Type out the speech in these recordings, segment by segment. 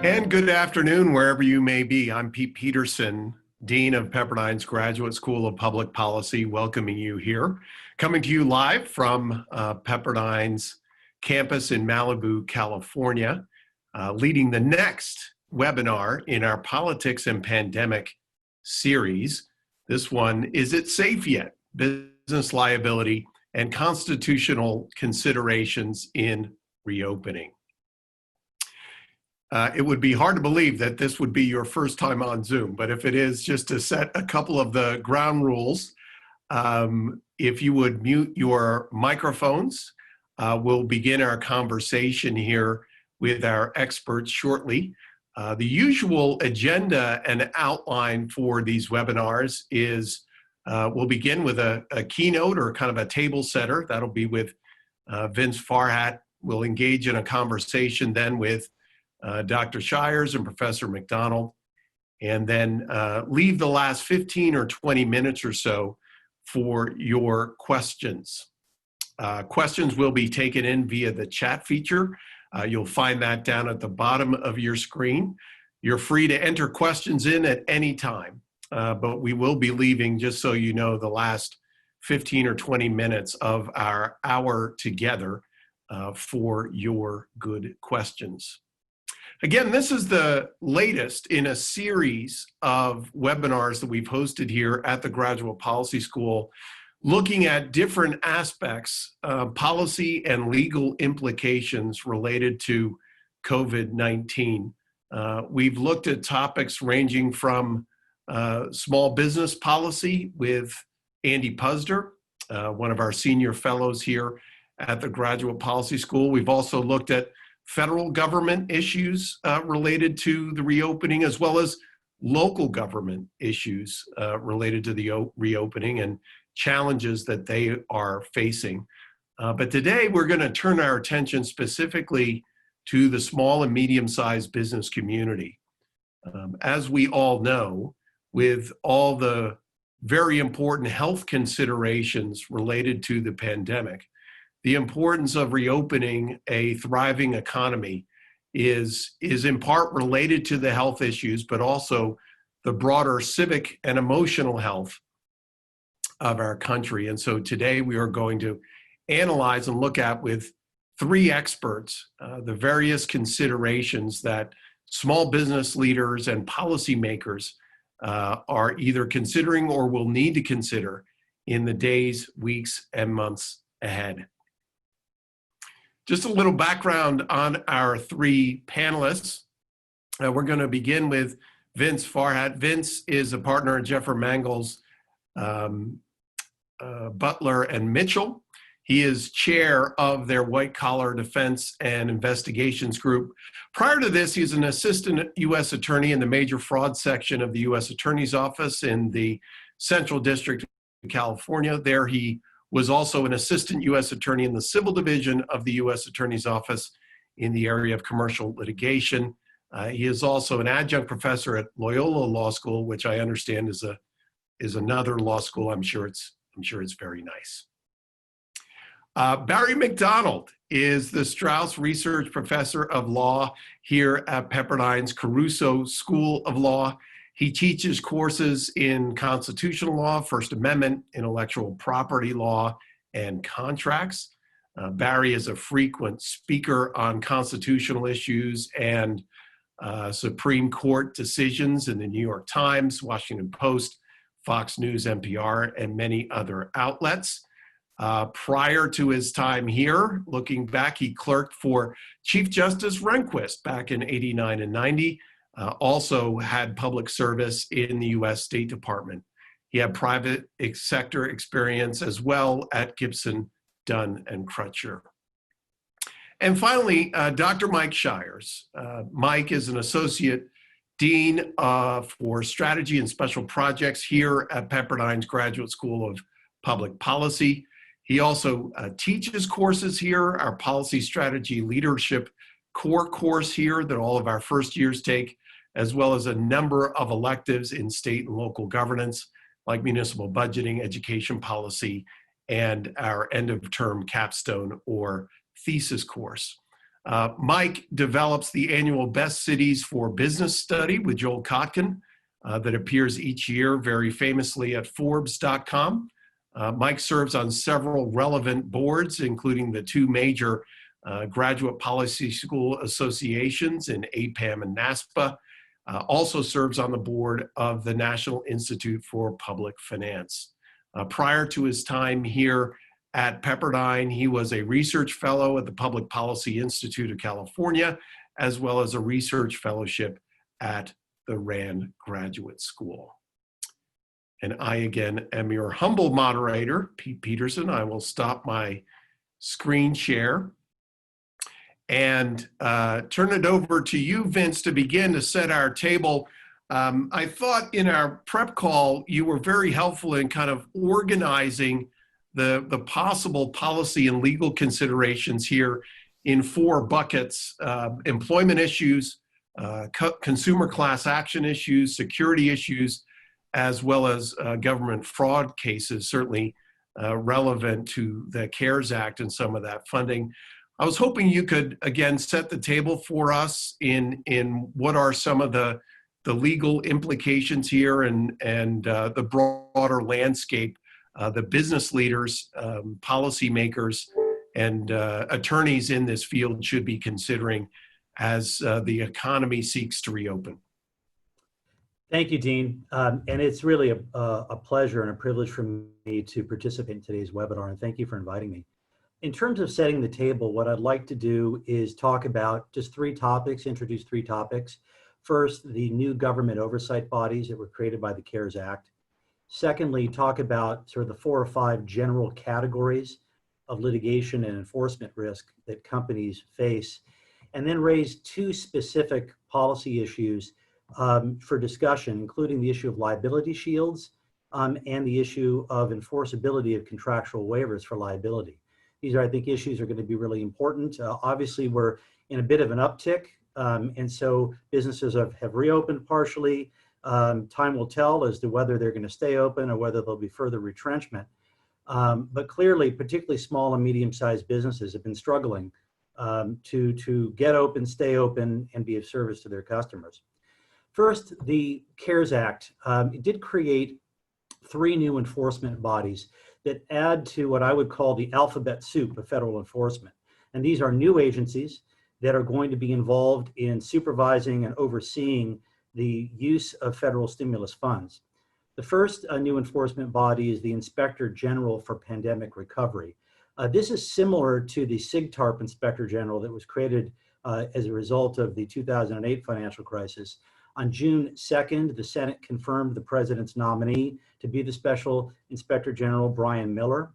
And good afternoon, wherever you may be. I'm Pete Peterson, Dean of Pepperdine's Graduate School of Public Policy, welcoming you here. Coming to you live from Pepperdine's campus in Malibu, California, leading the next webinar in our Politics and Pandemic series. This one, Is It Safe Yet? Business Liability and Constitutional Considerations in Reopening. It would be hard to believe that this would be your first time on Zoom, but if it is, just to set a couple of the ground rules, if you would mute your microphones, we'll begin our conversation here with our experts shortly. The usual agenda and outline for these webinars is we'll begin with a keynote or kind of a table setter. That'll be with Vince Farhat. We'll engage in a conversation then with Dr. Shires and Professor McDonald, and then leave the last 15 or 20 minutes or so for your questions. Questions will be taken in via the chat feature. You'll find that down at the bottom of your screen. You're free to enter questions in at any time, but we will be leaving, just so you know, the last 15 or 20 minutes of our hour together for your good questions. Again, this is the latest in a series of webinars that we've hosted here at the Graduate Policy School, looking at different aspects of policy and legal implications related to COVID-19. We've looked at topics ranging from small business policy with Andy Puzder, one of our senior fellows here at the Graduate Policy School. We've also looked at federal government issues related to the reopening, as well as local government issues related to the reopening and challenges that they are facing. But today we're going to turn our attention specifically to the small and medium-sized business community. As we all know, with all the very important health considerations related to the pandemic, the importance of reopening a thriving economy is in part related to the health issues, but also the broader civic and emotional health of our country. And so today we are going to analyze and look at, with three experts, the various considerations that small business leaders and policymakers are either considering or will need to consider in the days, weeks, and months ahead. Just a little background on our three panelists. We're going to begin with Vince Farhat. Vince is a partner at Jeffer Mangels, Butler and Mitchell. He is chair of their White Collar Defense and Investigations Group. Prior to this, he's an assistant U.S. attorney in the major fraud section of the U.S. Attorney's Office in the Central District of California. There he was also an assistant U.S. attorney in the civil division of the U.S. Attorney's Office in the area of commercial litigation. He is also an adjunct professor at Loyola Law School, which I understand is another law school. I'm sure it's very nice. Barry McDonald is the Strauss Research Professor of Law here at Pepperdine's Caruso School of Law. He teaches courses in constitutional law, First Amendment, intellectual property law, and contracts. Barry is a frequent speaker on constitutional issues and Supreme Court decisions in the New York Times, Washington Post, Fox News, NPR, and many other outlets. Prior to his time here, looking back, he clerked for Chief Justice Rehnquist back in '89 and '90. Also had public service in the U.S. State Department. He had private sector experience as well at Gibson, Dunn, and Crutcher. And finally, Dr. Mike Shires. Mike is an associate dean for strategy and special projects here at Pepperdine's Graduate School of Public Policy. He also teaches courses here, our Policy Strategy Leadership core course here that all of our first years take, as well as a number of electives in state and local governance, like municipal budgeting, education policy, and our end of term capstone or thesis course. Mike develops the annual Best Cities for Business study with Joel Kotkin that appears each year very famously at Forbes.com. Mike serves on several relevant boards, including the two major graduate policy school associations in APAM and NASPA. Also serves on the board of the National Institute for Public Finance. Prior to his time here at Pepperdine, he was a research fellow at the Public Policy Institute of California, as well as a research fellowship at the Rand Graduate School. And I, again, am your humble moderator, Pete Peterson. I will stop my screen share and turn it over to you, Vince, to begin to set our table. I thought in our prep call, you were very helpful in kind of organizing the possible policy and legal considerations here in four buckets: employment issues, consumer class action issues, security issues, as well as government fraud cases, certainly relevant to the CARES Act and some of that funding. I was hoping you could, again, set the table for us in what are some of the legal implications here and the broader landscape, the business leaders, policymakers, and attorneys in this field should be considering as the economy seeks to reopen. Thank you, Dean. And it's really a pleasure and a privilege for me to participate in today's webinar, and thank you for inviting me. In terms of setting the table, what I'd like to do is talk about just three topics, introduce three topics. First, the new government oversight bodies that were created by the CARES Act. Secondly, talk about sort of the 4 or 5 general categories of litigation and enforcement risk that companies face, and then raise 2 specific policy issues for discussion, including the issue of liability shields and the issue of enforceability of contractual waivers for liability. These are, I think, issues are going to be really important. Obviously, we're in a bit of an uptick, and so businesses have reopened partially. Time will tell as to whether they're going to stay open or whether there'll be further retrenchment. But clearly, particularly small and medium-sized businesses have been struggling to get open, stay open, and be of service to their customers. First, the CARES Act it did create 3 new enforcement bodies that add to what I would call the alphabet soup of federal enforcement. And these are new agencies that are going to be involved in supervising and overseeing the use of federal stimulus funds. The first new enforcement body is the Inspector General for Pandemic Recovery. This is similar to the SIGTARP Inspector General that was created as a result of the 2008 financial crisis. On June 2nd, the Senate confirmed the president's nominee to be the Special Inspector General, Brian Miller.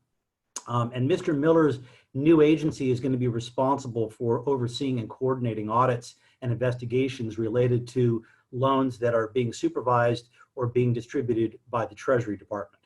And Mr. Miller's new agency is going to be responsible for overseeing and coordinating audits and investigations related to loans that are being supervised or being distributed by the Treasury Department.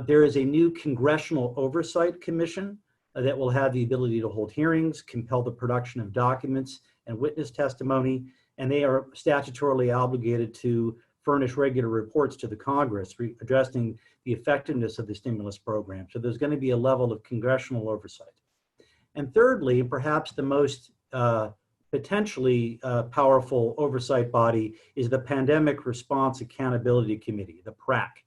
There is a new Congressional Oversight Commission that will have the ability to hold hearings, compel the production of documents and witness testimony, and they are statutorily obligated to furnish regular reports to the Congress addressing the effectiveness of the stimulus program. So there's going to be a level of congressional oversight. And thirdly, and perhaps the most potentially powerful oversight body, is the Pandemic Response Accountability Committee, the PRAC.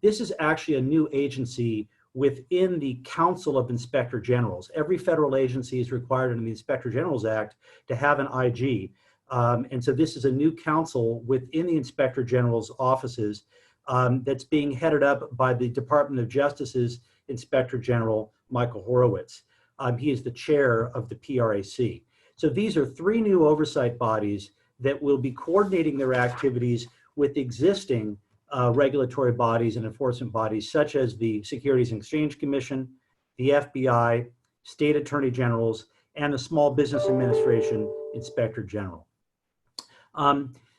This is actually a new agency within the Council of Inspector Generals. Every federal agency is required under the Inspector Generals Act to have an IG. And so this is a new council within the Inspector General's offices that's being headed up by the Department of Justice's Inspector General, Michael Horowitz. He is the chair of the PRAC. So these are 3 new oversight bodies that will be coordinating their activities with existing regulatory bodies and enforcement bodies, such as the Securities and Exchange Commission, the FBI, state attorney generals, and the Small Business Administration Inspector General.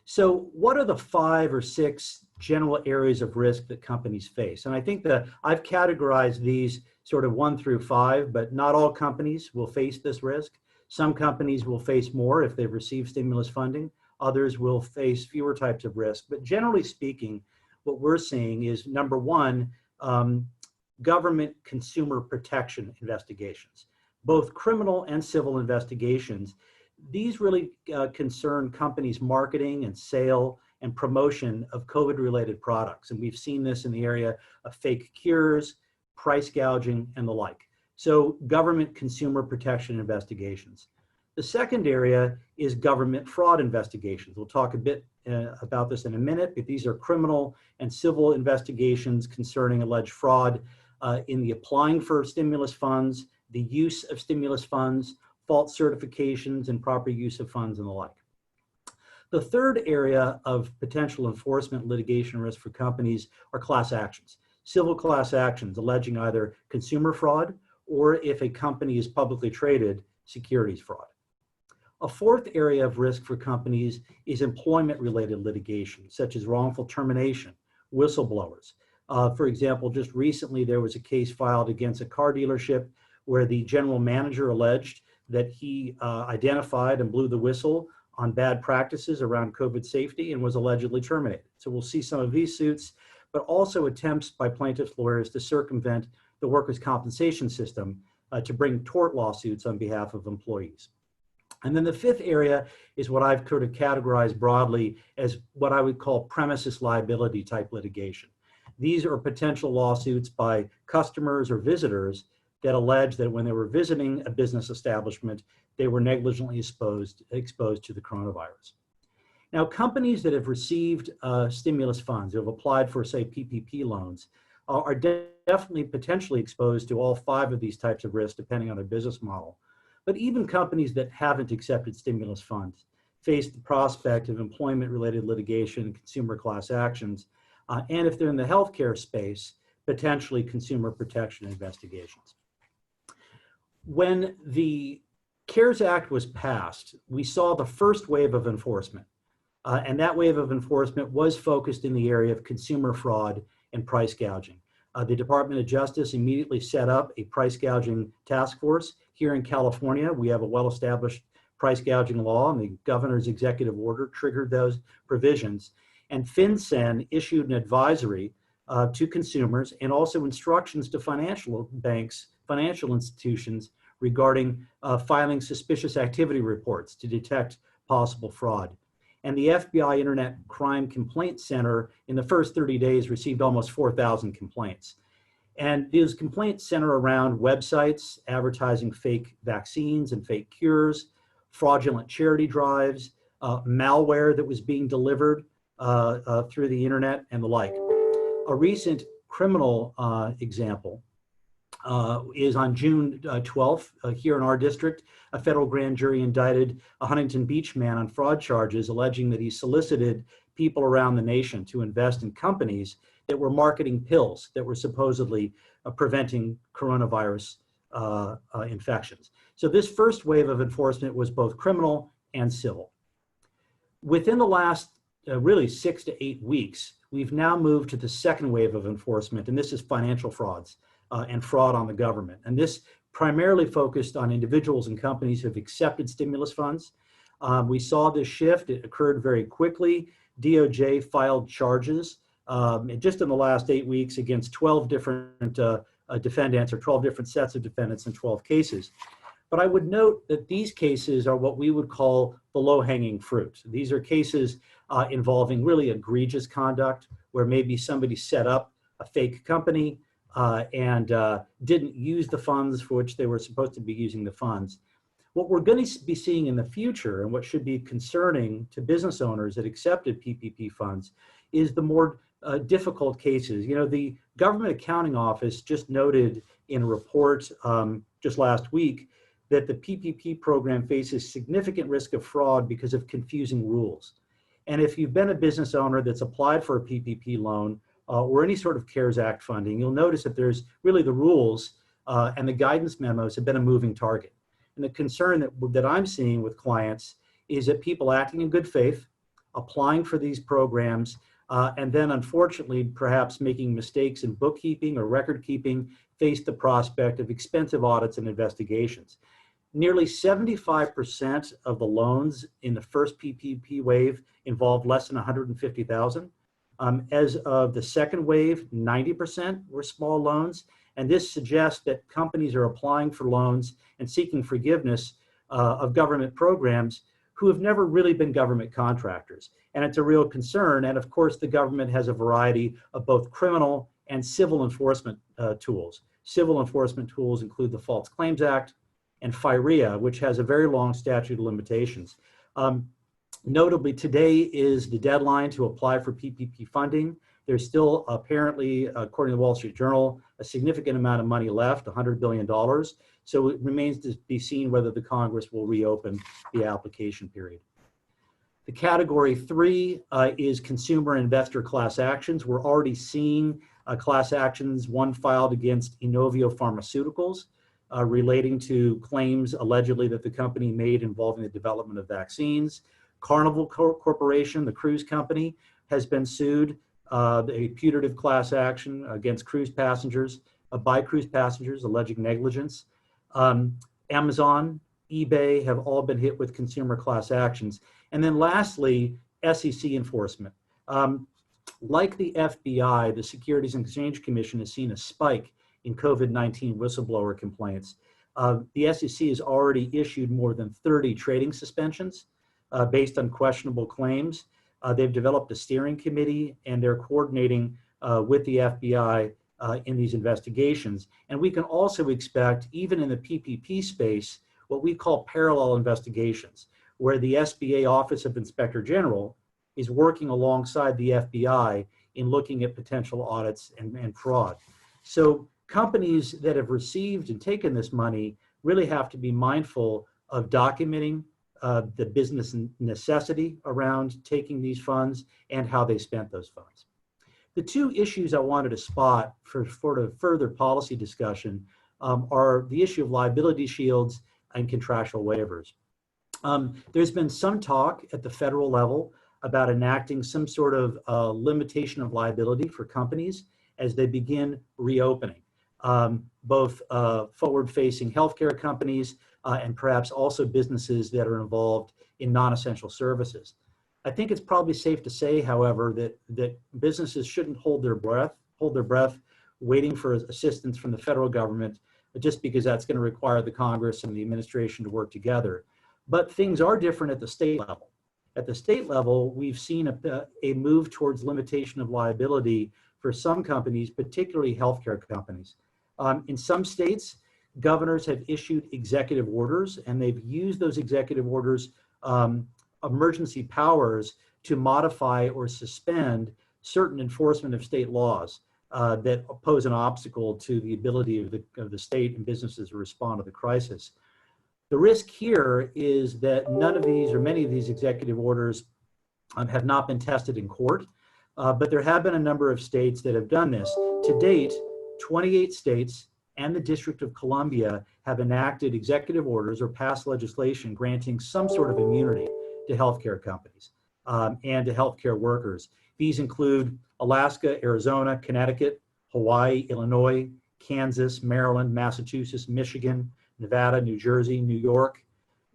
So what are the 5 or 6 general areas of risk that companies face? And I think that I've categorized these sort of 1 through 5, but not all companies will face this risk. Some companies will face more if they've received stimulus funding. Others will face fewer types of risk. But generally speaking, what we're seeing is, number 1, government consumer protection investigations. both criminal and civil investigations. These really concern companies' marketing and sale and promotion of COVID-related products. And we've seen this in the area of fake cures, price gouging, and the like. So government consumer protection investigations. The second area is government fraud investigations. We'll talk a bit about this in a minute, but these are criminal and civil investigations concerning alleged fraud in the applying for stimulus funds, the use of stimulus funds, false certifications, and proper use of funds and the like. The third area of potential enforcement litigation risk for companies are class actions. Civil class actions alleging either consumer fraud or, if a company is publicly traded, securities fraud. A fourth area of risk for companies is employment-related litigation, such as wrongful termination, whistleblowers. For example, just recently there was a case filed against a car dealership where the general manager alleged that he identified and blew the whistle on bad practices around COVID safety and was allegedly terminated. So we'll see some of these suits, but also attempts by plaintiffs' lawyers to circumvent the workers' compensation system to bring tort lawsuits on behalf of employees. And then the fifth area is what I've sort of categorized broadly as what I would call premises liability type litigation. These are potential lawsuits by customers or visitors that allege that when they were visiting a business establishment, they were negligently exposed to the coronavirus. Now, companies that have received stimulus funds, who have applied for, say, PPP loans, are definitely potentially exposed to all five of these types of risks, depending on their business model. But even companies that haven't accepted stimulus funds face the prospect of employment-related litigation and consumer class actions, and if they're in the healthcare space, potentially consumer protection investigations. When the CARES Act was passed, we saw the first wave of enforcement, and that wave of enforcement was focused in the area of consumer fraud and price gouging. The Department of Justice immediately set up a price gouging task force. Here in California, we have a well-established price gouging law, and the governor's executive order triggered those provisions. And FinCEN issued an advisory to consumers and also instructions to financial banks, financial institutions regarding filing suspicious activity reports to detect possible fraud. And the FBI Internet Crime Complaint Center in the first 30 days received almost 4,000 complaints. And these complaints center around websites advertising fake vaccines and fake cures, fraudulent charity drives, malware that was being delivered through the internet and the like. A recent criminal example is on June 12th, here in our district, a federal grand jury indicted a Huntington Beach man on fraud charges alleging that he solicited people around the nation to invest in companies that were marketing pills that were supposedly preventing coronavirus infections. So this first wave of enforcement was both criminal and civil. Within the last really 6 to 8 weeks, we've now moved to the second wave of enforcement, and this is financial frauds and fraud on the government. And this primarily focused on individuals and companies who have accepted stimulus funds. We saw this shift. It occurred very quickly. DOJ filed charges just in the last 8 weeks against 12 different defendants, or 12 different sets of defendants in 12 cases. But I would note that these cases are what we would call the low-hanging fruit. These are cases involving really egregious conduct, where maybe somebody set up a fake company and didn't use the funds for which they were supposed to be using the funds. What we're going to be seeing in the future, and what should be concerning to business owners that accepted PPP funds, is the more difficult cases. You know, the Government Accounting Office just noted in a report just last week that the PPP program faces significant risk of fraud because of confusing rules. And if you've been a business owner that's applied for a PPP loan or any sort of CARES Act funding, you'll notice that there's really the rules and the guidance memos have been a moving target. And the concern that I'm seeing with clients is that people acting in good faith, applying for these programs, and then unfortunately perhaps making mistakes in bookkeeping or record keeping, face the prospect of expensive audits and investigations. Nearly 75% of the loans in the first PPP wave involved less than 150,000. As of the second wave, 90% were small loans, And this suggests that companies are applying for loans and seeking forgiveness of government programs who have never really been government contractors. And it's a real concern. And of course, the government has a variety of both criminal and civil enforcement tools. Civil enforcement tools include the False Claims Act and FIREA, which has a very long statute of limitations. Notably, today is the deadline to apply for PPP funding. There's still apparently, according to the Wall Street Journal, a significant amount of money left, $100 billion. So it remains to be seen whether the Congress will reopen the application period. The category 3 is consumer investor class actions. We're already seeing class actions, one filed against Inovio Pharmaceuticals relating to claims allegedly that the company made involving the development of vaccines. Carnival Corporation, the cruise company, has been sued, a putative class action against cruise passengers, by cruise passengers alleging negligence. Amazon, eBay have all been hit with consumer class actions. And then lastly, SEC enforcement. Like the FBI, the Securities and Exchange Commission has seen a spike in COVID-19 whistleblower complaints. The SEC has already issued more than 30 trading suspensions based on questionable claims. They've developed a steering committee and they're coordinating with the FBI in these investigations. And we can also expect, even in the PPP space, what we call parallel investigations, where the SBA Office of Inspector General is working alongside the FBI in looking at potential audits and fraud. So companies that have received and taken this money really have to be mindful of documenting the business necessity around taking these funds and how they spent those funds. The two issues I wanted to spot for further policy discussion are the issue of liability shields and contractual waivers. There's been some talk at the federal level about enacting some sort of limitation of liability for companies as they begin reopening, both forward-facing healthcare companies and perhaps also businesses that are involved in non-essential services. I think it's probably safe to say, however, that businesses shouldn't hold their breath waiting for assistance from the federal government just because that's going to require the Congress and the administration to work together. But things are different at the state level. At the state level, we've seen a move towards limitation of liability for some companies, particularly healthcare companies. In some states, governors have issued executive orders, and they've used those executive orders, emergency powers, to modify or suspend certain enforcement of state laws that pose an obstacle to the ability of the state and businesses to respond to the crisis. The risk here is that none of these or many of these executive orders have not been tested in court, but there have been a number of states that have done this. To date, 28 states and the District of Columbia have enacted executive orders or passed legislation granting some sort of immunity to healthcare companies and to healthcare workers. These include Alaska, Arizona, Connecticut, Hawaii, Illinois, Kansas, Maryland, Massachusetts, Michigan, Nevada, New Jersey, New York,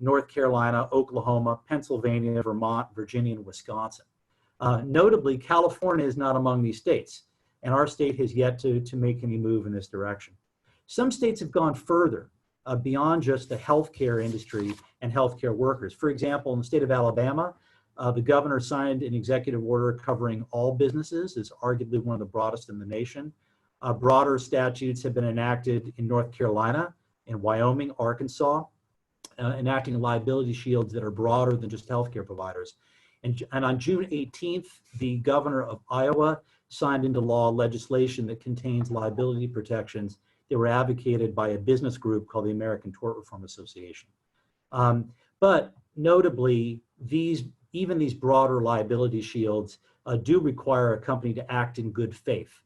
North Carolina, Oklahoma, Pennsylvania, Vermont, Virginia, and Wisconsin. Notably, California is not among these states, and our state has yet to make any move in this direction. Some states have gone further beyond just the healthcare industry and healthcare workers. For example, in the state of Alabama, the governor signed an executive order covering all businesses. It's arguably one of the broadest in the nation. Broader statutes have been enacted in North Carolina, in Wyoming, Arkansas, enacting liability shields that are broader than just healthcare providers. And on June 18th, the governor of Iowa signed into law legislation that contains liability protections that were advocated by a business group called the American Tort Reform Association. But notably, even these broader liability shields do require a company to act in good faith.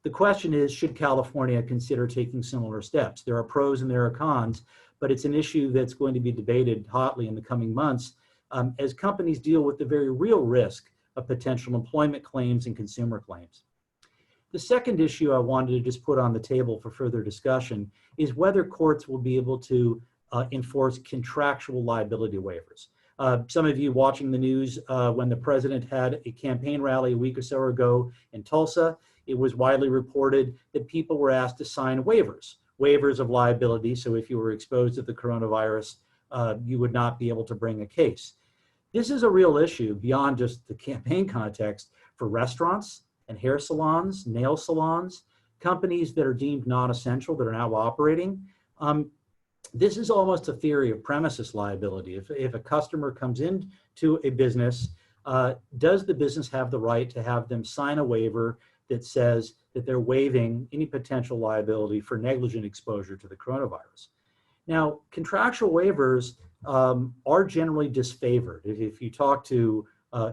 The question is, should California consider taking similar steps? There are pros and there are cons, but it's an issue that's going to be debated hotly in the coming months as companies deal with the very real risk of potential employment claims and consumer claims. The second issue I wanted to just put on the table for further discussion is whether courts will be able to enforce contractual liability waivers. Some of you watching the news when the president had a campaign rally a week or so ago in Tulsa, it was widely reported that people were asked to sign waivers of liability. So if you were exposed to the coronavirus, you would not be able to bring a case. This is a real issue beyond just the campaign context for restaurants and hair salons, nail salons, companies that are deemed non-essential that are now operating. This is almost a theory of premises liability. If a customer comes into a business, does the business have the right to have them sign a waiver that says that they're waiving any potential liability for negligent exposure to the coronavirus? Now, contractual waivers are generally disfavored. If you talk to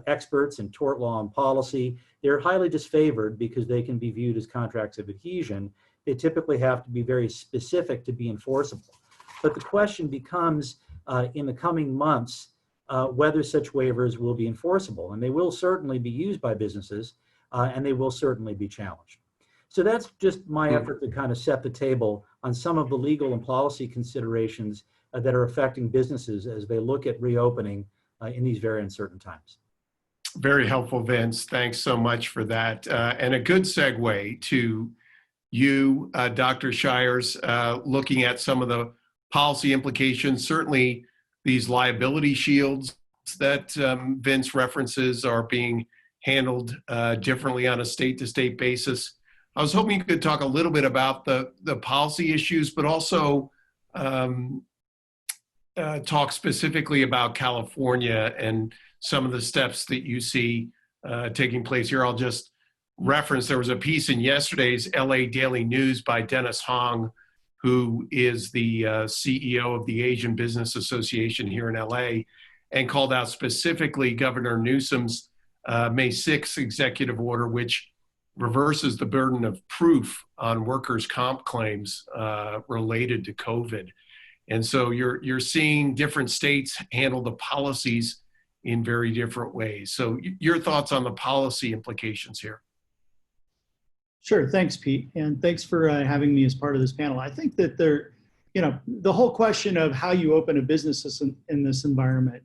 experts in tort law and policy, they're highly disfavored because they can be viewed as contracts of adhesion. They typically have to be very specific to be enforceable. But the question becomes in the coming months whether such waivers will be enforceable, and they will certainly be used by businesses and they will certainly be challenged. So that's just my effort to kind of set the table on some of the legal and policy considerations that are affecting businesses as they look at reopening in these very uncertain times. Very helpful, Vince. Thanks so much for that. And a good segue to you, Dr. Shires, looking at some of the policy implications. Certainly these liability shields that Vince references are being handled differently on a state-to-state basis. I was hoping you could talk a little bit about the policy issues, but also talk specifically about California and some of the steps that you see taking place here. I'll just reference, there was a piece in yesterday's LA Daily News by Dennis Hong, who is the CEO of the Asian Business Association here in LA, and called out specifically Governor Newsom's May 6th executive order, which reverses the burden of proof on workers' comp claims related to COVID. And so you're seeing different states handle the policies in very different ways. So your thoughts on the policy implications here? Sure, thanks, Pete, and thanks for having me as part of this panel. I think that the whole question of how you open a business in this environment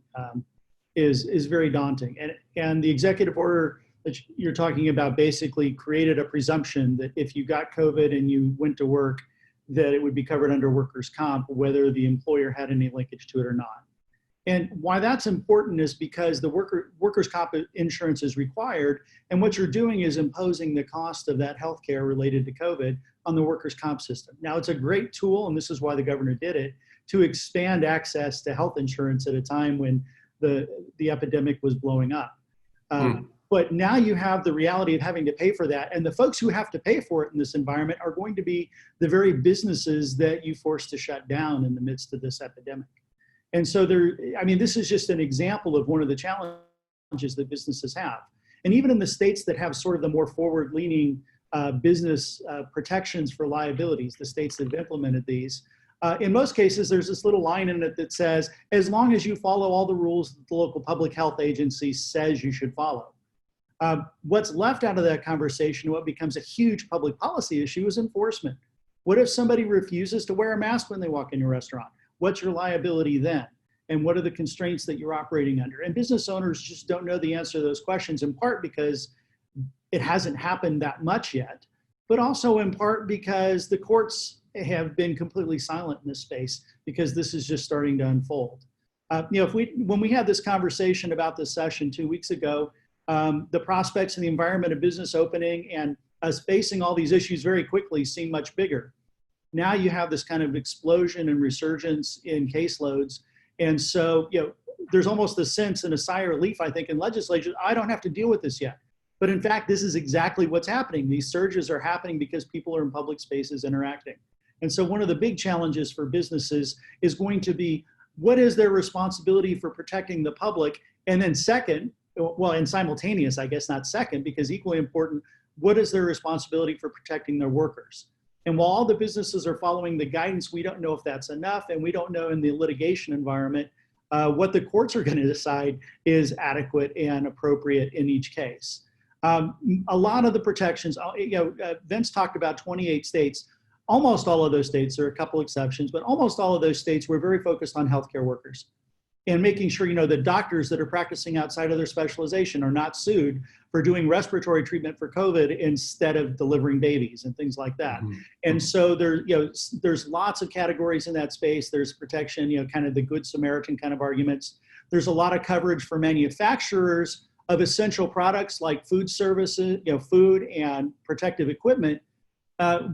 is very daunting. And the executive order that you're talking about basically created a presumption that if you got COVID and you went to work, that it would be covered under workers' comp, whether the employer had any linkage to it or not. And why that's important is because the workers' comp insurance is required, and what you're doing is imposing the cost of that healthcare related to COVID on the workers' comp system. Now, it's a great tool, and this is why the governor did it, to expand access to health insurance at a time when the epidemic was blowing up. But now you have the reality of having to pay for that, and the folks who have to pay for it in this environment are going to be the very businesses that you forced to shut down in the midst of this epidemic. And so this is just an example of one of the challenges that businesses have. And even in the states that have sort of the more forward-leaning business protections for liabilities, the states that have implemented these, in most cases, there's this little line in it that says, as long as you follow all the rules that the local public health agency says you should follow. What's left out of that conversation, what becomes a huge public policy issue, is enforcement. What if somebody refuses to wear a mask when they walk in your restaurant? What's your liability then? And what are the constraints that you're operating under? And business owners just don't know the answer to those questions, in part because it hasn't happened that much yet, but also in part because the courts have been completely silent in this space because this is just starting to unfold. When we had this conversation about this session 2 weeks ago, the prospects in the environment of business opening and us facing all these issues very quickly seem much bigger. Now you have this kind of explosion and resurgence in caseloads. And so, there's almost a sense and a sigh of relief, I think, in legislature, I don't have to deal with this yet. But in fact, this is exactly what's happening. These surges are happening because people are in public spaces interacting. And so one of the big challenges for businesses is going to be, what is their responsibility for protecting the public? And then second, and simultaneous, I guess not second, because equally important, what is their responsibility for protecting their workers? And while all the businesses are following the guidance, we don't know if that's enough, and we don't know in the litigation environment what the courts are going to decide is adequate and appropriate in each case. A lot of the protections, Vince talked about 28 states. Almost all of those states, there are a couple exceptions, but almost all of those states were very focused on healthcare workers. and making sure, the doctors that are practicing outside of their specialization are not sued for doing respiratory treatment for COVID instead of delivering babies and things like that. Mm-hmm. And so there's lots of categories in that space. There's protection, kind of the Good Samaritan kind of arguments. There's a lot of coverage for manufacturers of essential products like food services, food and protective equipment.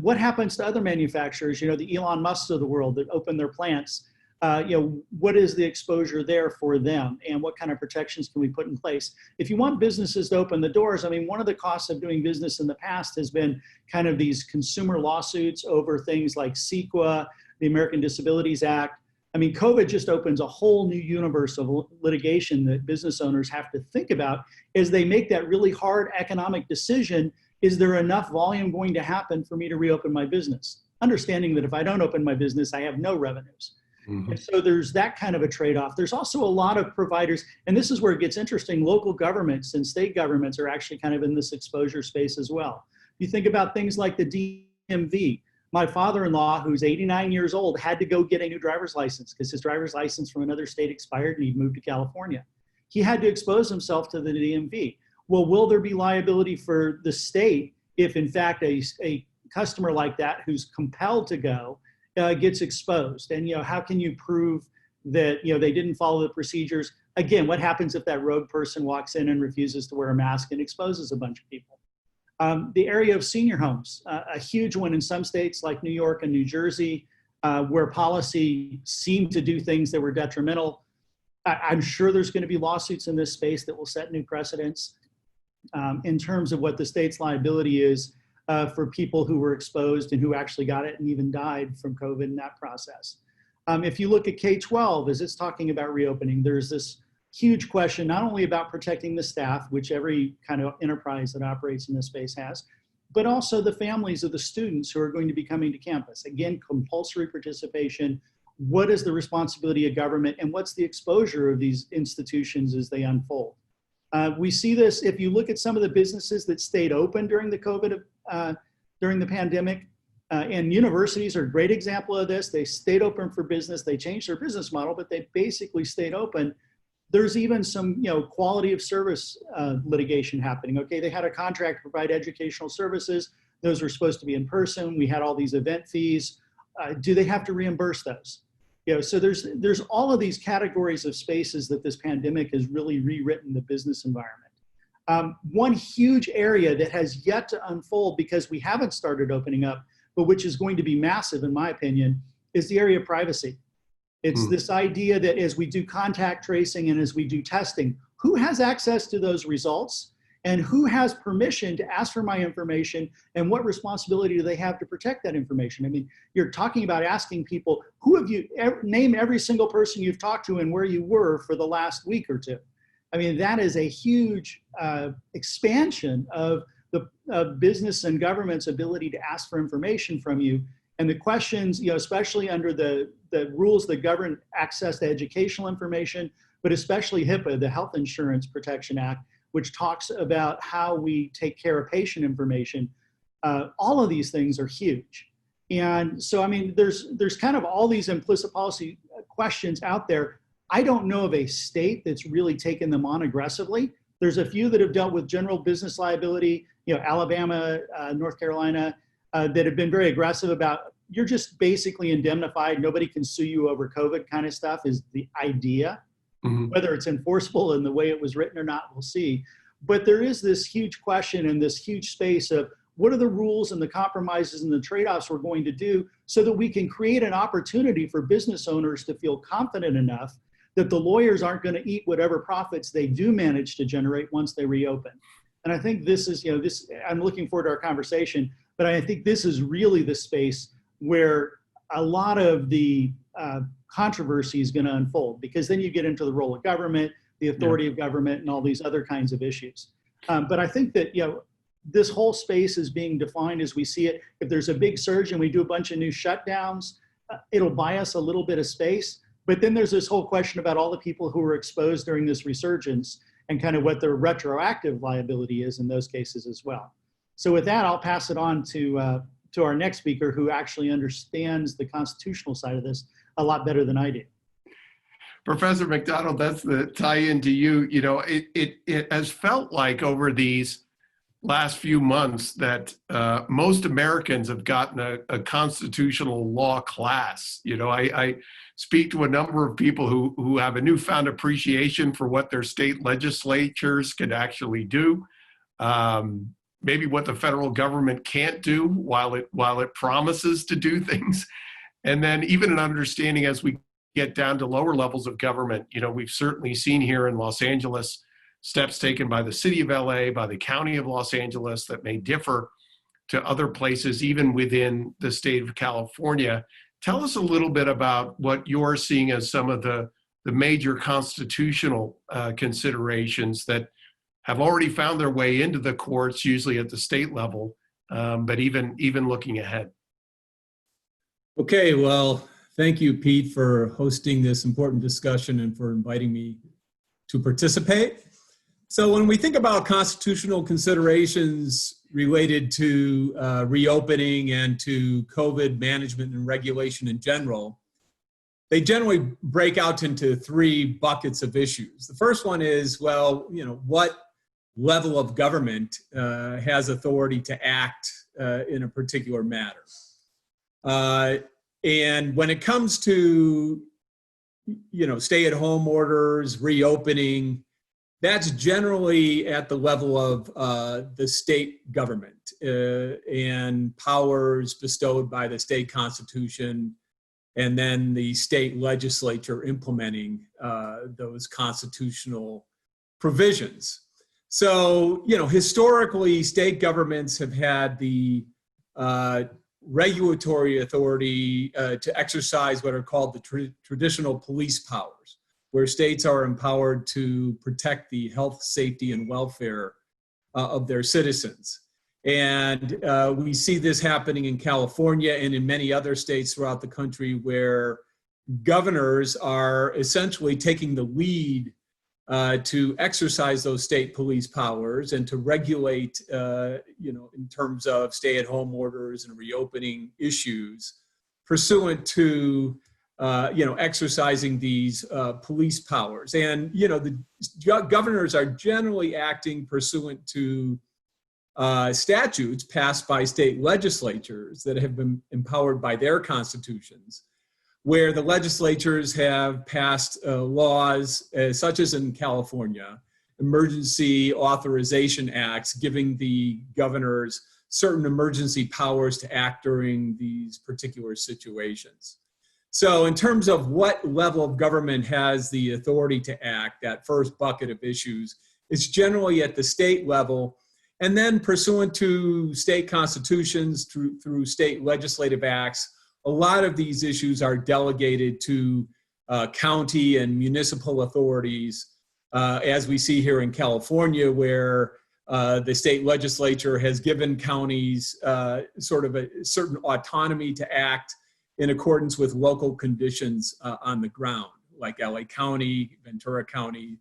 What happens to other manufacturers, the Elon Musks of the world that open their plants? What is the exposure there for them, and what kind of protections can we put in place? If you want businesses to open the doors, one of the costs of doing business in the past has been kind of these consumer lawsuits over things like CEQA, the American Disabilities Act. COVID just opens a whole new universe of litigation that business owners have to think about as they make that really hard economic decision. Is there enough volume going to happen for me to reopen my business? Understanding that if I don't open my business, I have no revenues. Mm-hmm. And so there's that kind of a trade-off. There's also a lot of providers, and this is where it gets interesting. Local governments and state governments are actually kind of in this exposure space as well. You think about things like the DMV. My father-in-law, who's 89 years old, had to go get a new driver's license because his driver's license from another state expired and he'd moved to California. He had to expose himself to the DMV. Well, will there be liability for the state if, in fact, a customer like that who's compelled to go gets exposed? And, how can you prove that, they didn't follow the procedures? Again, what happens if that rogue person walks in and refuses to wear a mask and exposes a bunch of people? The area of senior homes, a huge one in some states like New York and New Jersey, where policy seemed to do things that were detrimental. I'm sure there's going to be lawsuits in this space that will set new precedents in terms of what the state's liability is for people who were exposed and who actually got it and even died from COVID in that process. If you look at K-12, as it's talking about reopening, there's this huge question, not only about protecting the staff, which every kind of enterprise that operates in this space has, but also the families of the students who are going to be coming to campus. Again, compulsory participation. What is the responsibility of government, and what's the exposure of these institutions as they unfold? We see this if you look at some of the businesses that stayed open during the COVID, during the pandemic, and universities are a great example of this. They stayed open for business. They changed their business model, but they basically stayed open. There's even some, quality of service litigation happening. Okay, they had a contract to provide educational services. Those were supposed to be in person. We had all these event fees. Do they have to reimburse those? So there's all of these categories of spaces that this pandemic has really rewritten the business environment. One huge area that has yet to unfold because we haven't started opening up, but which is going to be massive in my opinion, is the area of privacy. It's this idea that as we do contact tracing and as we do testing, who has access to those results and who has permission to ask for my information, and what responsibility do they have to protect that information? You're talking about asking people, who have you, name every single person you've talked to and where you were for the last week or two. That is a huge expansion of the business and government's ability to ask for information from you. And the questions, especially under the rules that govern access to educational information, but especially HIPAA, the Health Insurance Protection Act, which talks about how we take care of patient information. All of these things are huge. And so, there's kind of all these implicit policy questions out there. I don't know of a state that's really taken them on aggressively. There's a few that have dealt with general business liability, Alabama, North Carolina, that have been very aggressive about, you're just basically indemnified. Nobody can sue you over COVID kind of stuff is the idea. Mm-hmm. Whether it's enforceable in the way it was written or not, we'll see. But there is this huge question and this huge space of what are the rules and the compromises and the trade-offs we're going to do so that we can create an opportunity for business owners to feel confident enough that the lawyers aren't going to eat whatever profits they do manage to generate once they reopen. And I think this is, I'm looking forward to our conversation, but I think this is really the space where a lot of the controversy is going to unfold, because then you get into the role of government, the authority of government, and all these other kinds of issues. But I think that, this whole space is being defined as we see it. If there's a big surge and we do a bunch of new shutdowns, it'll buy us a little bit of space. But then there's this whole question about all the people who were exposed during this resurgence and kind of what their retroactive liability is in those cases as well. So with that, I'll pass it on to our next speaker, who actually understands the constitutional side of this a lot better than I do. Professor McDonald, that's the tie-in to you. You know, it has felt like over these last few months that most Americans have gotten a constitutional law class. You know, I speak to a number of people who have a newfound appreciation for what their state legislatures can actually do. Maybe what the federal government can't do while it promises to do things. And then even an understanding as we get down to lower levels of government. You know, we've certainly seen here in Los Angeles steps taken by the city of LA, by the county of Los Angeles that may differ to other places, even within the state of California. Tell us a little bit about what you're seeing as some of the major constitutional considerations that have already found their way into the courts, usually at the state level, but even looking ahead. Okay, well, thank you, Pete, for hosting this important discussion and for inviting me to participate. So when we think about constitutional considerations related to reopening and to COVID management and regulation in general, they generally break out into three buckets of issues. The first one is, well, you know, what level of government has authority to act in a particular matter? And when it comes to, you know, stay-at-home orders, reopening, that's generally at the level of the state government and powers bestowed by the state constitution, and then the state legislature implementing those constitutional provisions. So, you know, historically, state governments have had the regulatory authority to exercise what are called the traditional police powers, where states are empowered to protect the health, safety, and welfare of their citizens. And we see this happening in California and in many other states throughout the country, where governors are essentially taking the lead to exercise those state police powers and to regulate, you know, in terms of stay-at-home orders and reopening issues, pursuant to, you know, exercising these police powers. And, you know, the governors are generally acting pursuant to statutes passed by state legislatures that have been empowered by their constitutions, where the legislatures have passed laws, such as in California, emergency authorization acts, giving the governors certain emergency powers to act during these particular situations. So in terms of what level of government has the authority to act, that first bucket of issues, it's generally at the state level, and then pursuant to state constitutions through state legislative acts. A lot of these issues are delegated to county and municipal authorities, as we see here in California, where the state legislature has given counties sort of a certain autonomy to act in accordance with local conditions on the ground, like LA County, Ventura County,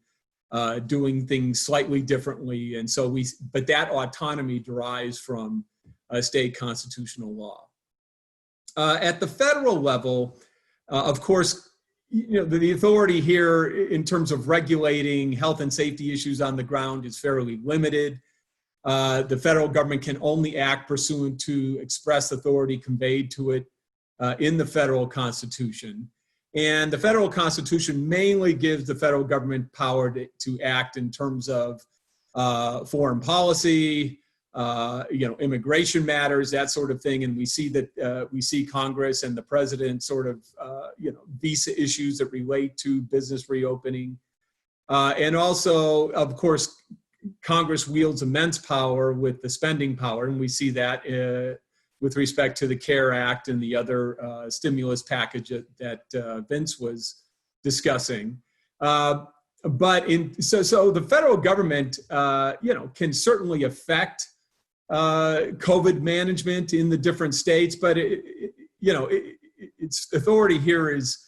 doing things slightly differently. And so but that autonomy derives from state constitutional law. At the federal level, of course, you know, the authority here in terms of regulating health and safety issues on the ground is fairly limited. The federal government can only act pursuant to express authority conveyed to it in the federal Constitution. And the federal Constitution mainly gives the federal government power to act in terms of foreign policy, you know, immigration matters, that sort of thing. And we see that we see Congress and the president sort of, you know, visa issues that relate to business reopening. And also, of course, Congress wields immense power with the spending power. And we see that with respect to the CARE Act and the other stimulus package that Vince was discussing. So the federal government, you know, can certainly affect COVID management in the different states, but you know, its authority here is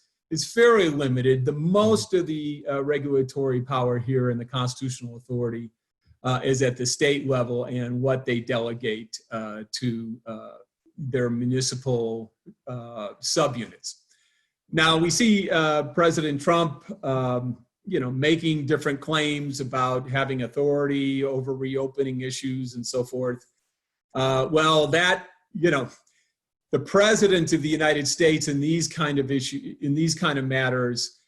fairly limited. The most of the regulatory power here and the constitutional authority is at the state level and what they delegate to their municipal subunits. Now we see President Trump, making different claims about having authority over reopening issues and so forth. The president of the United States in these kind of matters,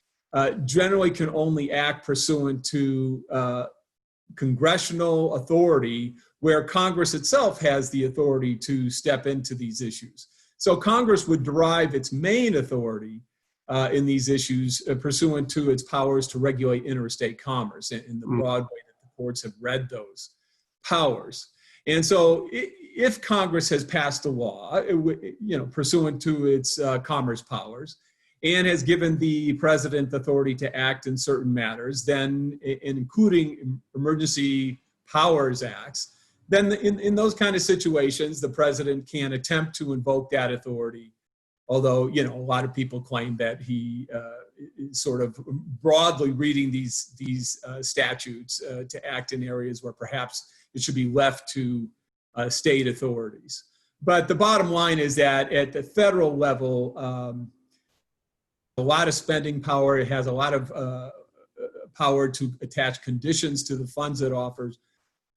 generally can only act pursuant to congressional authority, where Congress itself has the authority to step into these issues. So Congress would derive its main authority in these issues pursuant to its powers to regulate interstate commerce in the broad way that the courts have read those powers. And so if Congress has passed a law, pursuant to its commerce powers, and has given the president authority to act in certain matters, then including emergency powers acts, then in those kind of situations, the president can attempt to invoke that authority. Although, a lot of people claim that he is sort of broadly reading these statutes to act in areas where perhaps it should be left to state authorities. But the bottom line is that at the federal level, a lot of spending power. It has a lot of power to attach conditions to the funds it offers.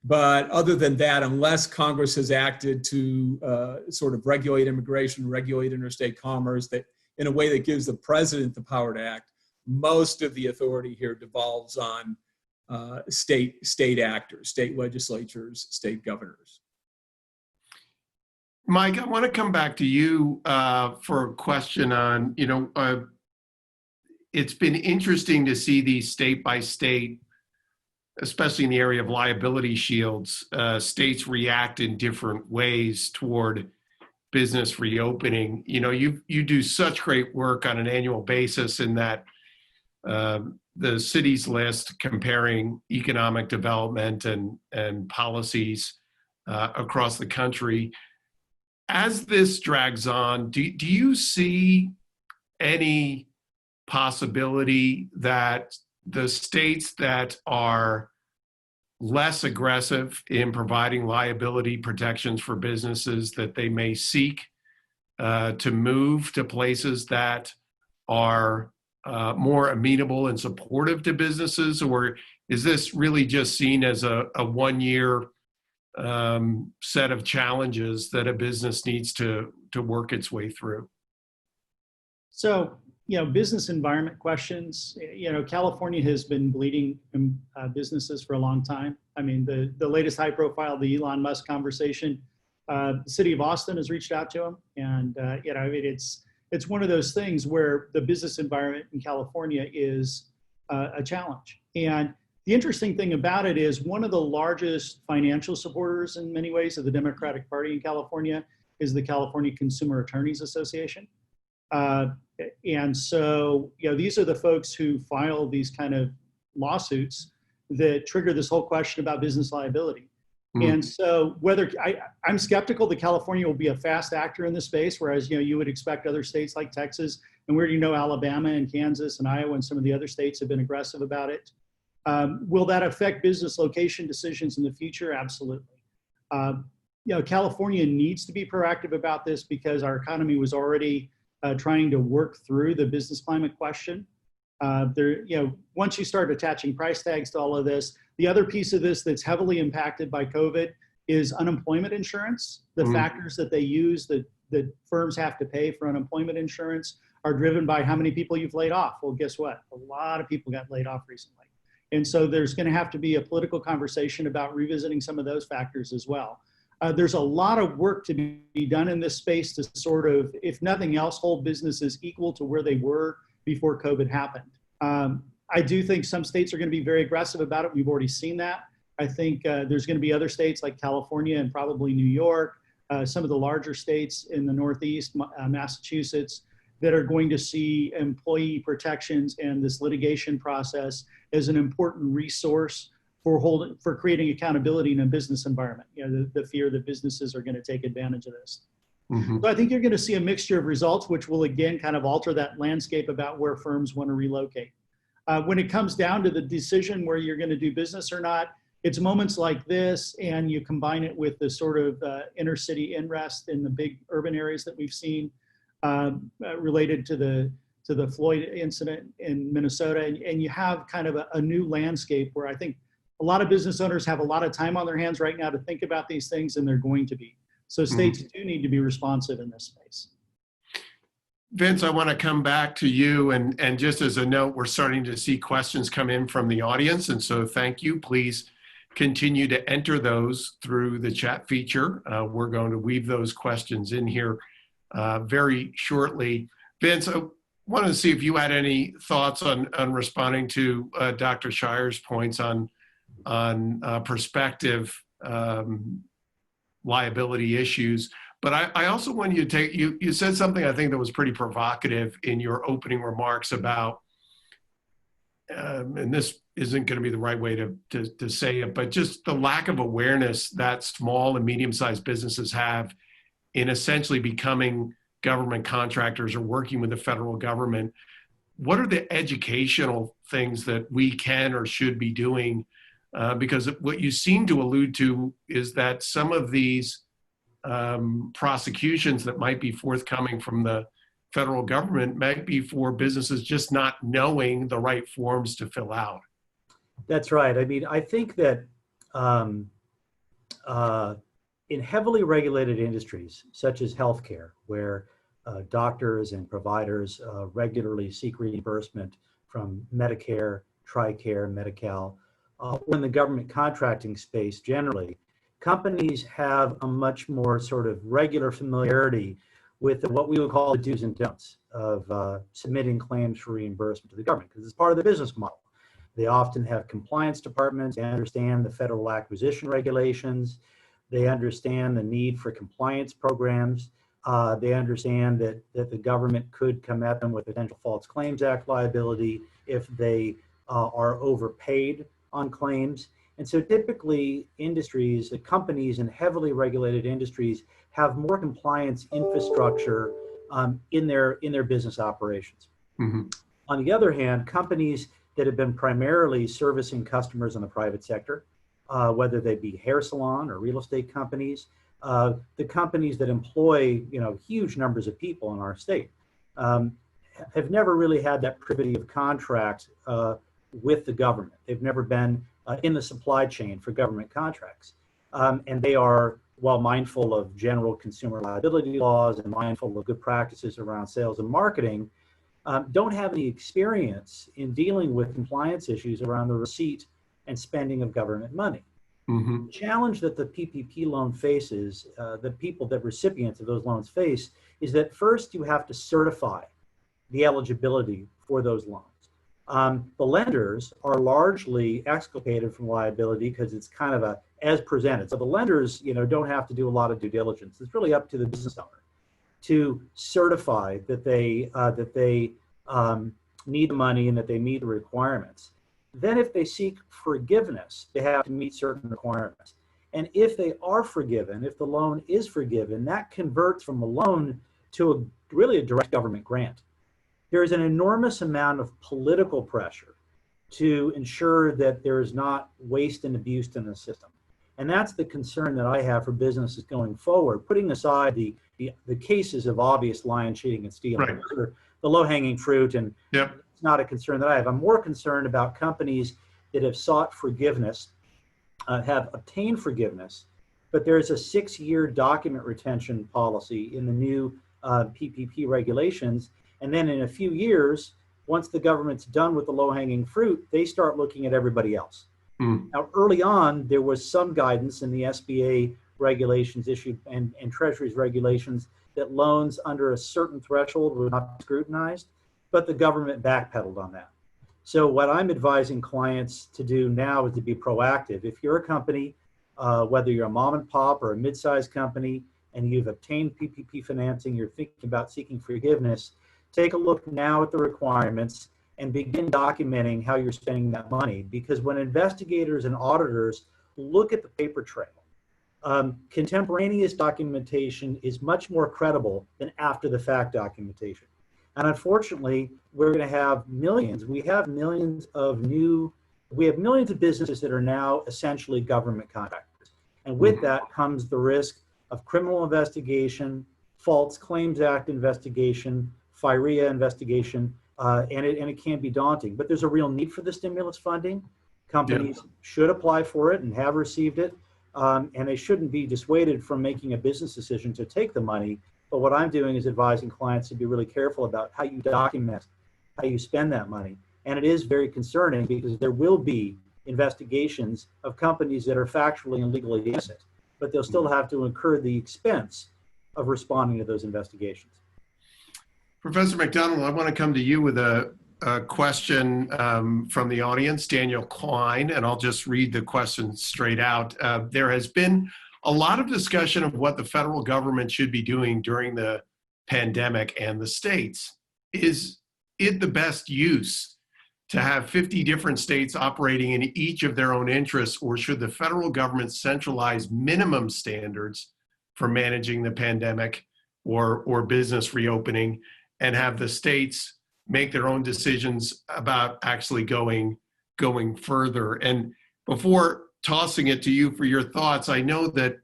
But other than that, unless Congress has acted to sort of regulate immigration, regulate interstate commerce, that in a way that gives the president the power to act, most of the authority here devolves on state actors, state legislatures, state governors. Mike, I want to come back to you for a question on, it's been interesting to see these state by state, especially in the area of liability shields, states react in different ways toward business reopening. You do such great work on an annual basis in that the cities list comparing economic development and policies across the country. As this drags on, do you see any possibility that the states that are less aggressive in providing liability protections for businesses, that they may seek to move to places that are more amenable and supportive to businesses? Or is this really just seen as a one-year set of challenges that a business needs to work its way through? So, business environment questions, California has been bleeding businesses for a long time. I mean, the latest high profile, the Elon Musk conversation, the city of Austin has reached out to him. And, it's one of those things where the business environment in California is a challenge. And the interesting thing about it is one of the largest financial supporters in many ways of the Democratic Party in California is the California Consumer Attorneys Association. And so, these are the folks who file these kind of lawsuits that trigger this whole question about business liability. And so I'm skeptical that California will be a fast actor in this space, whereas, you would expect other states like Texas, and we already know Alabama and Kansas and Iowa and some of the other states have been aggressive about it. Will that affect business location decisions in the future? Absolutely. California needs to be proactive about this because our economy was already trying to work through the business climate question. Once you start attaching price tags to all of this, the other piece of this that's heavily impacted by COVID is unemployment insurance. The factors that they use that firms have to pay for unemployment insurance are driven by how many people you've laid off. Well, guess what? A lot of people got laid off recently. And so there's going to have to be a political conversation about revisiting some of those factors as well. There's a lot of work to be done in this space to sort of, if nothing else, hold businesses equal to where they were before COVID happened. I do think some states are going to be very aggressive about it. We've already seen that. I think there's going to be other states like California and probably New York, some of the larger states in the Northeast, Massachusetts, that are going to see employee protections and this litigation process as an important resource for creating accountability in a business environment. The fear that businesses are going to take advantage of this. So I think you're going to see a mixture of results, which will again kind of alter that landscape about where firms want to relocate. When it comes down to the decision where you're going to do business or not, it's moments like this, and you combine it with the sort of inner city unrest in the big urban areas that we've seen related to the Floyd incident in Minnesota, and you have kind of a new landscape where I think a lot of business owners have a lot of time on their hands right now to think about these things, and they're going to be. So states do need to be responsive in this space. Vince, I want to come back to you, and just as a note, we're starting to see questions come in from the audience, and so thank you. Please continue to enter those through the chat feature. We're going to weave those questions in here very shortly. Vince, I wanted to see if you had any thoughts on responding to Dr. Shires' points on prospective liability issues. But I also want you to take, you said something I think that was pretty provocative in your opening remarks about, and this isn't going to be the right way to say it, but just the lack of awareness that small and medium-sized businesses have in essentially becoming government contractors or working with the federal government. What are the educational things that we can or should be doing? Because what you seem to allude to is that some of these prosecutions that might be forthcoming from the federal government might be for businesses just not knowing the right forms to fill out. That's right. I mean, I think that in heavily regulated industries, such as healthcare, where doctors and providers regularly seek reimbursement from Medicare, TRICARE, Medi-Cal, or in the government contracting space generally, companies have a much more sort of regular familiarity with what we would call the do's and don'ts of submitting claims for reimbursement to the government, because it's part of the business model. They often have compliance departments. They understand the federal acquisition regulations. They understand the need for compliance programs. They understand that the government could come at them with potential False Claims Act liability if they are overpaid on claims. And so typically industries, companies in heavily regulated industries have more compliance infrastructure in their business operations. Mm-hmm. On the other hand, companies that have been primarily servicing customers in the private sector, whether they be hair salon or real estate companies, the companies that employ huge numbers of people in our state, have never really had that privity of contract with the government. They've never been in the supply chain for government contracts. And they are, while mindful of general consumer liability laws and mindful of good practices around sales and marketing, don't have any experience in dealing with compliance issues around the receipt and spending of government money. Mm-hmm. The challenge that the PPP loan faces, the recipients of those loans face, is that first you have to certify the eligibility for those loans. The lenders are largely exculpated from liability because it's kind of as presented. So the lenders, don't have to do a lot of due diligence. It's really up to the business owner to certify that they need the money and that they meet the requirements. Then if they seek forgiveness, they have to meet certain requirements. And if they are forgiven, if the loan is forgiven, that converts from a loan to really a direct government grant. There is an enormous amount of political pressure to ensure that there is not waste and abuse in the system. And that's the concern that I have for businesses going forward, putting aside the cases of obvious lying, cheating, and stealing. Right. Those are the low-hanging fruit, and Yep. it's not a concern that I have. I'm more concerned about companies that have sought forgiveness, have obtained forgiveness, but there's a 6-year document retention policy in the new PPP regulations. And then in a few years, once the government's done with the low-hanging fruit, they start looking at everybody else. Mm. Now, early on, there was some guidance in the SBA regulations issued and Treasury's regulations that loans under a certain threshold were not scrutinized, but the government backpedaled on that. So what I'm advising clients to do now is to be proactive. If you're a company, whether you're a mom and pop or a mid-sized company, and you've obtained PPP financing, you're thinking about seeking forgiveness, take a look now at the requirements and begin documenting how you're spending that money. Because when investigators and auditors look at the paper trail, contemporaneous documentation is much more credible than after the fact documentation. And unfortunately, we're going to have millions. We have millions of businesses that are now essentially government contractors. And with that comes the risk of criminal investigation, False Claims Act investigation, FIREA investigation, and it can be daunting. But there's a real need for the stimulus funding. Companies should apply for it and have received it, and they shouldn't be dissuaded from making a business decision to take the money. But what I'm doing is advising clients to be really careful about how you document, how you spend that money. And it is very concerning because there will be investigations of companies that are factually and legally innocent, but they'll still have to incur the expense of responding to those investigations. Professor McDonald, I want to come to you with a question from the audience, Daniel Klein, and I'll just read the question straight out. There has been a lot of discussion of what the federal government should be doing during the pandemic and the states. Is it the best use to have 50 different states operating in each of their own interests, or should the federal government centralize minimum standards for managing the pandemic or business reopening and have the states make their own decisions about actually going further? And before tossing it to you for your thoughts, I know that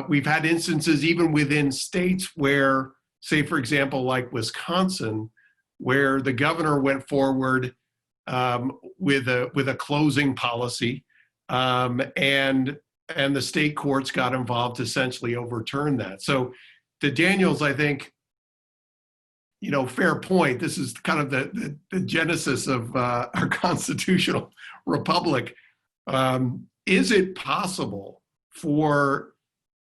we've had instances even within states where, say, for example, like Wisconsin, where the governor went forward with a closing policy, and the state courts got involved to essentially overturn that. So to Daniel's, I think, fair point. This is kind of the genesis of our constitutional republic. Is it possible for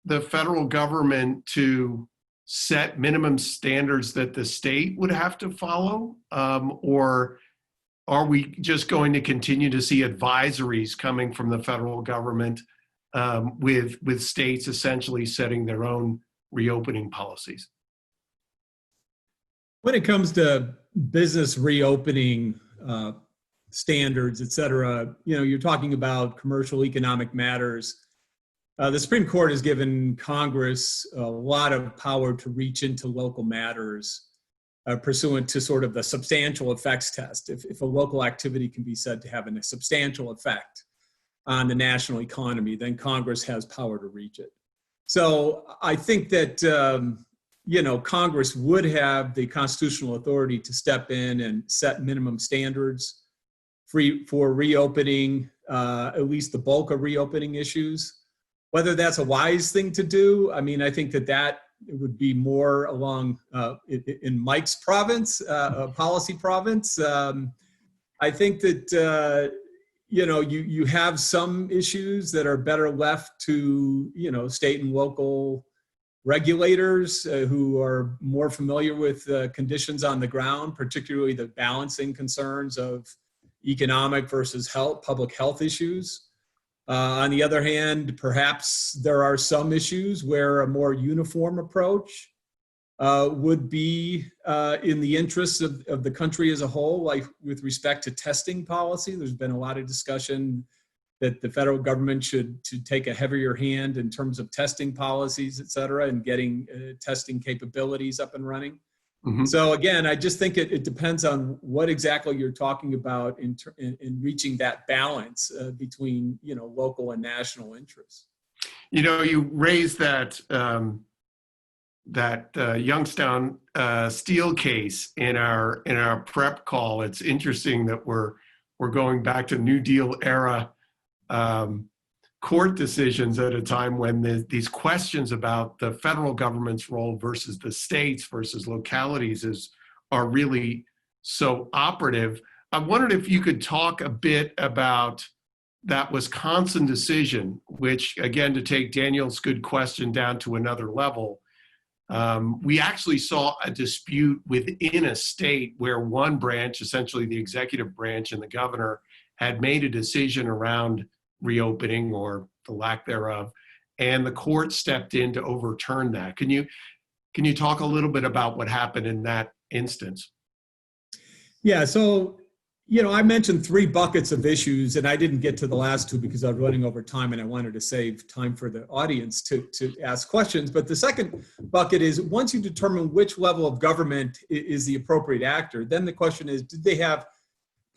the federal government to set minimum standards that the state would have to follow? Or are we just going to continue to see advisories coming from the federal government with states essentially setting their own reopening policies? When it comes to business reopening standards, et cetera, you're talking about commercial economic matters. The Supreme Court has given Congress a lot of power to reach into local matters pursuant to sort of the substantial effects test. If a local activity can be said to have a substantial effect on the national economy, then Congress has power to reach it. So I think that, Congress would have the constitutional authority to step in and set minimum standards for reopening, at least the bulk of reopening issues. Whether that's a wise thing to do, I think that it would be more along in Mike's province, policy province. I think that, you have some issues that are better left to, state and local regulators who are more familiar with conditions on the ground, particularly the balancing concerns of economic versus public health issues. On the other hand, perhaps there are some issues where a more uniform approach would be in the interests of the country as a whole, like with respect to testing policy. There's been a lot of discussion that the federal government should take a heavier hand in terms of testing policies, et cetera, and getting testing capabilities up and running. Mm-hmm. So again, I just think it depends on what exactly you're talking about in reaching that balance between local and national interests. You raised that Youngstown Steel case in our prep call. It's interesting that we're going back to New Deal era court decisions at a time when these questions about the federal government's role versus the states versus localities are really so operative. I wondered if you could talk a bit about that Wisconsin decision, which, again, to take Daniel's good question down to another level, we actually saw a dispute within a state where one branch, essentially the executive branch and the governor, had made a decision around reopening or the lack thereof, and the court stepped in to overturn that. Can you talk a little bit about what happened in that instance? Yeah, so I mentioned 3 buckets of issues, and I didn't get to the last 2 because I was running over time and I wanted to save time for the audience to ask questions. But the second bucket is, once you determine which level of government is the appropriate actor, then the question is, did they have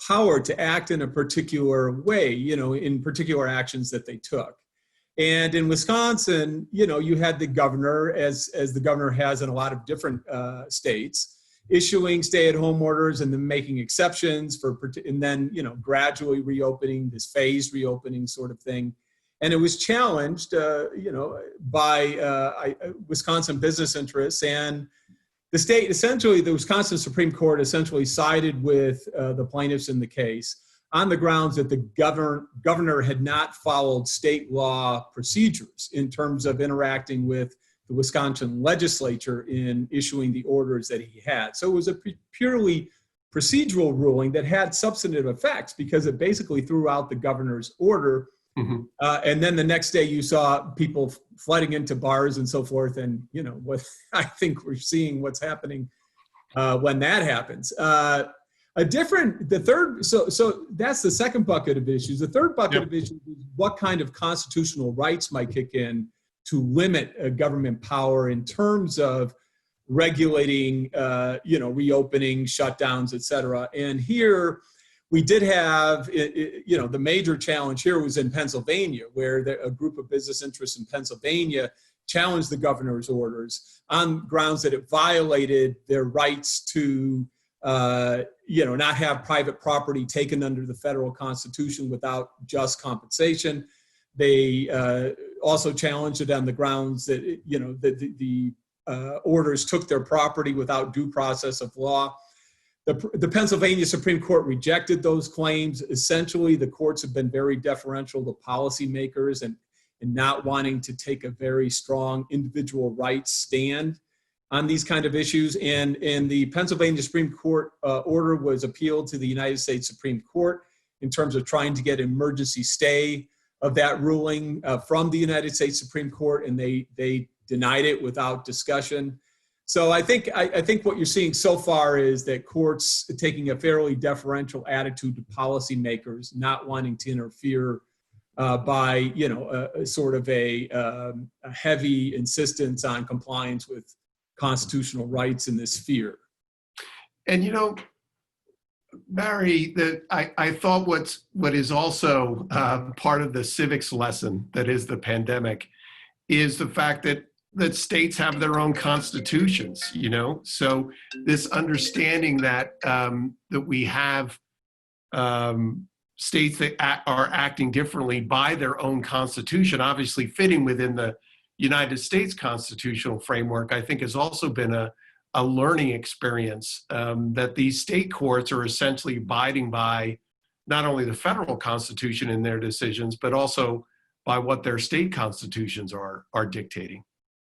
power to act in a particular way, in particular actions that they took? And in Wisconsin, you had the governor, as the governor has in a lot of different states, issuing stay-at-home orders and then making exceptions and then, gradually reopening, this phased reopening sort of thing. And it was challenged, by Wisconsin business interests, and the state, essentially, the Wisconsin Supreme Court essentially sided with the plaintiffs in the case on the grounds that the governor had not followed state law procedures in terms of interacting with the Wisconsin legislature in issuing the orders that he had. So it was a purely procedural ruling that had substantive effects because it basically threw out the governor's order. Mm-hmm. And then the next day you saw people flooding into bars and so forth. And, what I think we're seeing what's happening when that happens. So that's the second bucket of issues. The third bucket of issues is what kind of constitutional rights might kick in to limit government power in terms of regulating, reopening, shutdowns, et cetera. And here we did have, the major challenge here was in Pennsylvania, where a group of business interests in Pennsylvania challenged the governor's orders on grounds that it violated their rights to, not have private property taken under the federal constitution without just compensation. They also challenged it on the grounds that, the orders took their property without due process of law. The Pennsylvania Supreme Court rejected those claims. Essentially, the courts have been very deferential to policymakers and not wanting to take a very strong individual rights stand on these kind of issues. And the Pennsylvania Supreme Court order was appealed to the United States Supreme Court in terms of trying to get emergency stay of that ruling from the United States Supreme Court, and they denied it without discussion. So I think what you're seeing so far is that courts taking a fairly deferential attitude to policymakers, not wanting to interfere by a sort of a heavy insistence on compliance with constitutional rights in this sphere. And Barry, I thought what is also part of the civics lesson that is the pandemic is the fact that states have their own constitutions, so this understanding that that we have states that are acting differently by their own constitution, obviously fitting within the United States constitutional framework, I think has also been a learning experience, that these state courts are essentially abiding by not only the federal constitution in their decisions, but also by what their state constitutions are dictating.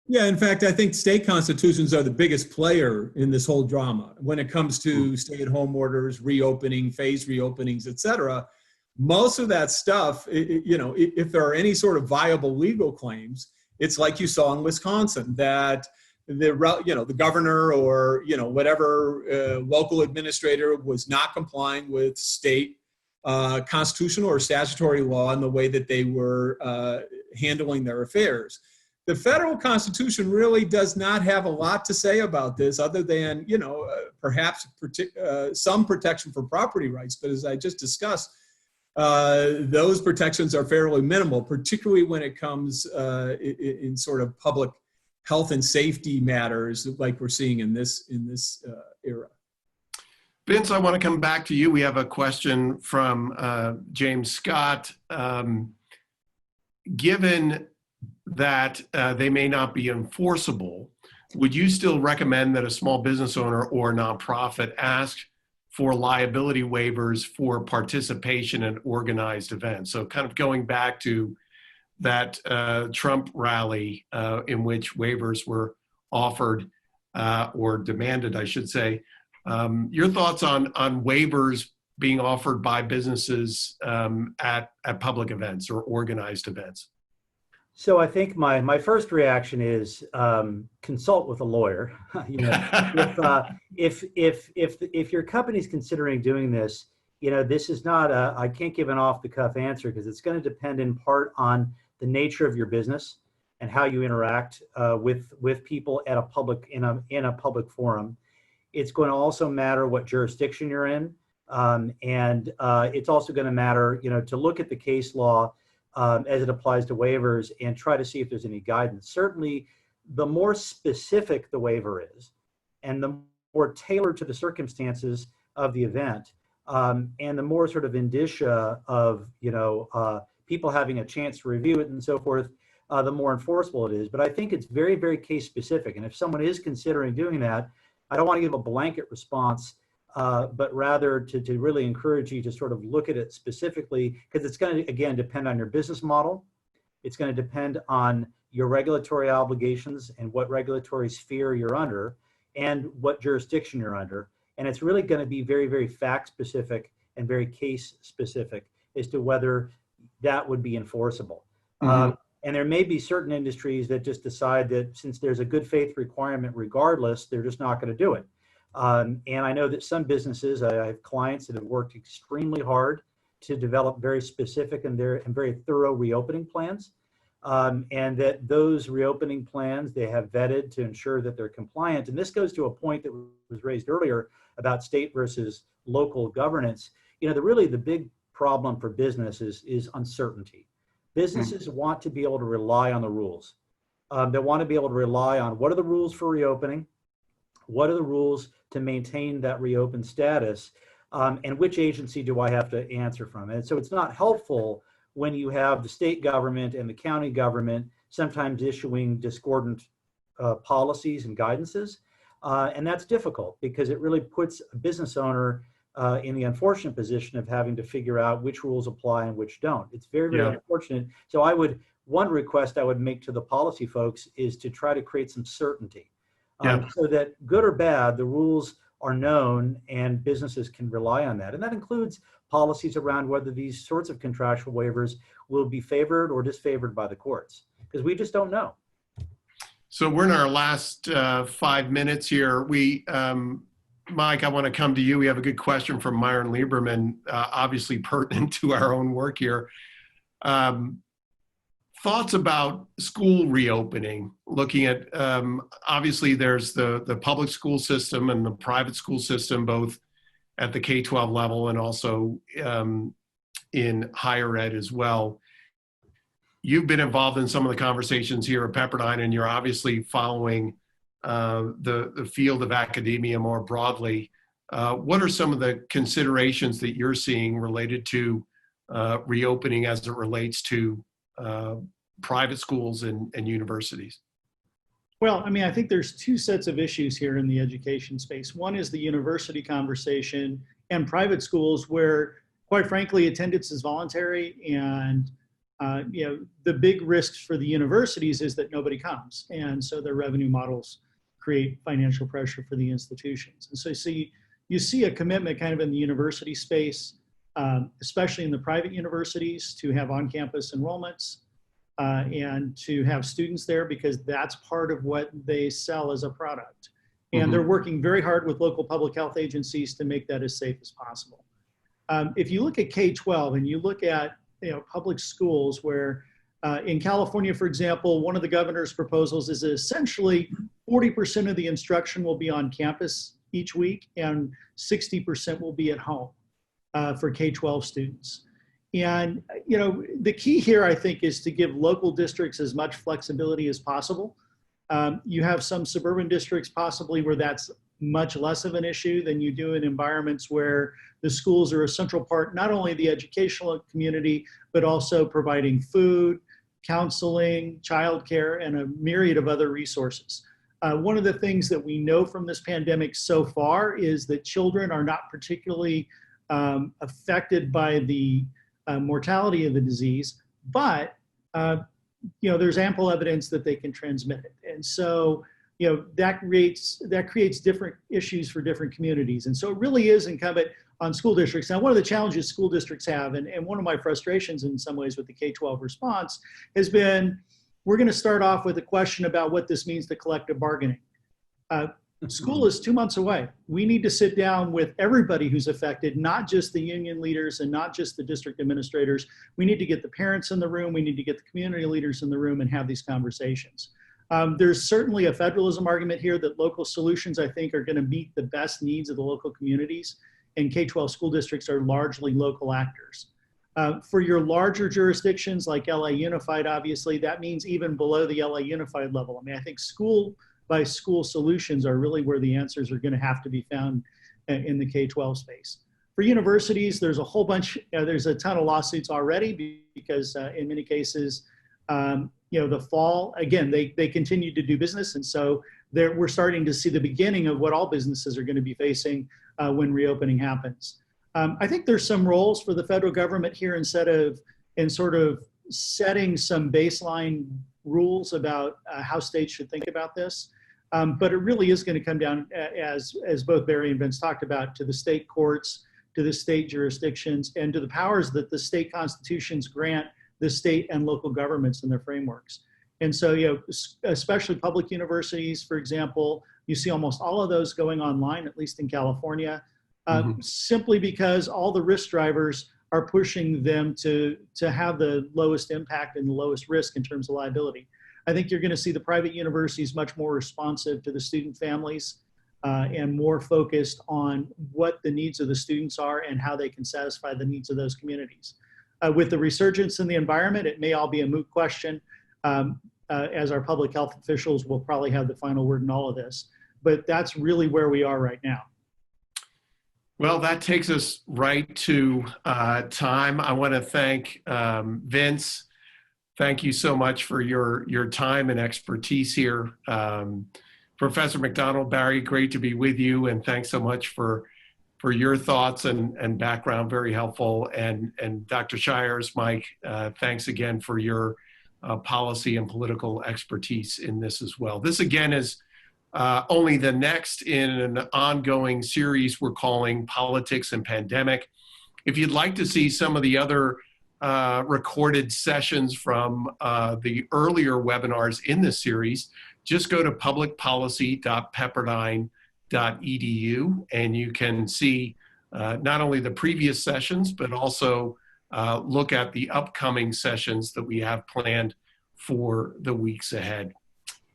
Yeah, in fact, I think state constitutions are the biggest player in this whole drama when it comes to stay-at-home orders, reopening, phased reopenings, et cetera. Most of that stuff, if there are any sort of viable legal claims, it's like you saw in Wisconsin, that the governor or whatever local administrator was not complying with state constitutional or statutory law in the way that they were handling their affairs. The federal constitution really does not have a lot to say about this, other than perhaps some protection for property rights. But as I just discussed, those protections are fairly minimal, particularly when it comes in sort of public health and safety matters like we're seeing in this era. Vince, I want to come back to you. We have a question from James Scott. Given that they may not be enforceable, would you still recommend that a small business owner or nonprofit ask for liability waivers for participation in organized events? So kind of going back to that Trump rally in which waivers were offered or demanded, I should say. Your thoughts on waivers being offered by businesses at public events or organized events? So I think my first reaction is consult with a lawyer. If your company's considering doing this, this is not I can't give an off-the-cuff answer, because it's going to depend in part on the nature of your business and how you interact with people at a public in a public forum. It's going to also matter what jurisdiction you're in, and it's also going to matter, to look at the case law as it applies to waivers and try to see if there's any guidance. Certainly, the more specific the waiver is, and the more tailored to the circumstances of the event, and the more sort of indicia of, people having a chance to review it and so forth, the more enforceable it is. But I think it's very, very case specific. And if someone is considering doing that, I don't want to give a blanket response, but rather to really encourage you to sort of look at it specifically, because it's going to, again, depend on your business model. It's going to depend on your regulatory obligations and what regulatory sphere you're under and what jurisdiction you're under. And it's really going to be very, very fact specific and very case specific as to whether that would be enforceable. And there may be certain industries that just decide that since there's a good faith requirement regardless, they're just not going to do it. And I know that some businesses, I have clients that have worked extremely hard to develop very specific and very thorough reopening plans. And that those reopening plans, they have vetted to ensure that they're compliant. And this goes to a point that was raised earlier about state versus local governance. The big problem for business is uncertainty. Businesses want to be able to rely on the rules. They want to be able to rely on what are the rules for reopening, what are the rules to maintain that reopened status, and which agency do I have to answer from? And so it's not helpful when you have the state government and the county government sometimes issuing discordant policies and guidances. And that's difficult because it really puts a business owner in the unfortunate position of having to figure out which rules apply and which don't. It's very, very unfortunate. So one request I would make to the policy folks is to try to create some certainty so that good or bad, the rules are known and businesses can rely on that. And that includes policies around whether these sorts of contractual waivers will be favored or disfavored by the courts, because we just don't know. So we're in our last 5 minutes here. Mike, I want to come to you. We have a good question from Myron Lieberman, obviously pertinent to our own work here. Thoughts about school reopening, looking at, obviously there's the public school system and the private school system, both at the K-12 level and also in higher ed as well. You've been involved in some of the conversations here at Pepperdine, and you're obviously following the field of academia more broadly. What are some of the considerations that you're seeing related to reopening as it relates to private schools and universities? Well, I think there's two sets of issues here in the education space. One is the university conversation and private schools where, quite frankly, attendance is voluntary, and the big risks for the universities is that nobody comes, and so their revenue models create financial pressure for the institutions. And so you see a commitment kind of in the university space, especially in the private universities, to have on-campus enrollments and to have students there, because that's part of what they sell as a product. And they're working very hard with local public health agencies to make that as safe as possible. If you look at K-12 and you look at public schools where in California, for example, one of the governor's proposals is that essentially 40% of the instruction will be on campus each week and 60% will be at home for K-12 students. And the key here, I think, is to give local districts as much flexibility as possible. You have some suburban districts possibly where that's much less of an issue than you do in environments where the schools are a central part, not only the educational community, but also providing food, counseling, childcare, and a myriad of other resources. One of the things that we know from this pandemic so far is that children are not particularly affected by the mortality of the disease, but there's ample evidence that they can transmit it. And so that creates different issues for different communities. And so it really is incumbent on school districts. Now, one of the challenges school districts have, and one of my frustrations in some ways with the K-12 response, has been, we're going to start off with a question about what this means to collective bargaining. School is 2 months away. We need to sit down with everybody who's affected, not just the union leaders and not just the district administrators. We need to get the parents in the room. We need to get the community leaders in the room and have these conversations. There's certainly a federalism argument here that local solutions, I think, are going to meet the best needs of the local communities, and K-12 school districts are largely local actors. For your larger jurisdictions like LA Unified, obviously, that means even below the LA Unified level. I think school by school solutions are really where the answers are going to have to be found in the K-12 space. For universities, there's a whole bunch, there's a ton of lawsuits already because in many cases, the fall, again, they continue to do business. And so we're starting to see the beginning of what all businesses are going to be facing when reopening happens. I think there's some roles for the federal government here in sort of setting some baseline rules about how states should think about this. But it really is going to come down, as both Barry and Vince talked about, to the state courts, to the state jurisdictions, and to the powers that the state constitutions grant the state and local governments in their frameworks. And so, especially public universities, for example, you see almost all of those going online, at least in California, simply because all the risk drivers are pushing them to have the lowest impact and the lowest risk in terms of liability. I think you're going to see the private universities much more responsive to the student families and more focused on what the needs of the students are and how they can satisfy the needs of those communities. With the resurgence in the environment, it may all be a moot question, as our public health officials will probably have the final word in all of this. But that's really where we are right now. Well, that takes us right to time. I want to thank Vince. Thank you so much for your time and expertise here. Professor McDonald, Barry, great to be with you, and thanks so much for your thoughts and background, very helpful. And Dr. Shires, Mike, thanks again for your policy and political expertise in this as well. This again is only the next in an ongoing series we're calling Politics and Pandemic. If you'd like to see some of the other recorded sessions from the earlier webinars in this series, just go to publicpolicy.pepperdine.edu and you can see not only the previous sessions, but also look at the upcoming sessions that we have planned for the weeks ahead.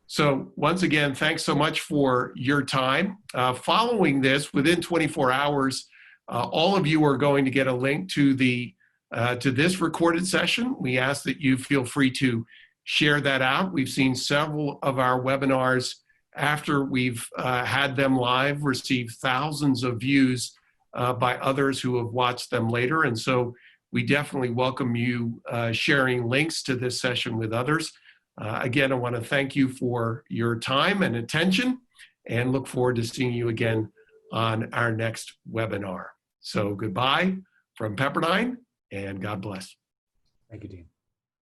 So once again, thanks so much for your time. Following this, within 24 hours, all of you are going to get a link to this recorded session. We ask that you feel free to share that out. We've seen several of our webinars after we've had them live receive thousands of views by others who have watched them later. And so we definitely welcome you sharing links to this session with others. Again, I want to thank you for your time and attention and look forward to seeing you again on our next webinar. So goodbye from Pepperdine and God bless. Thank you, Dean.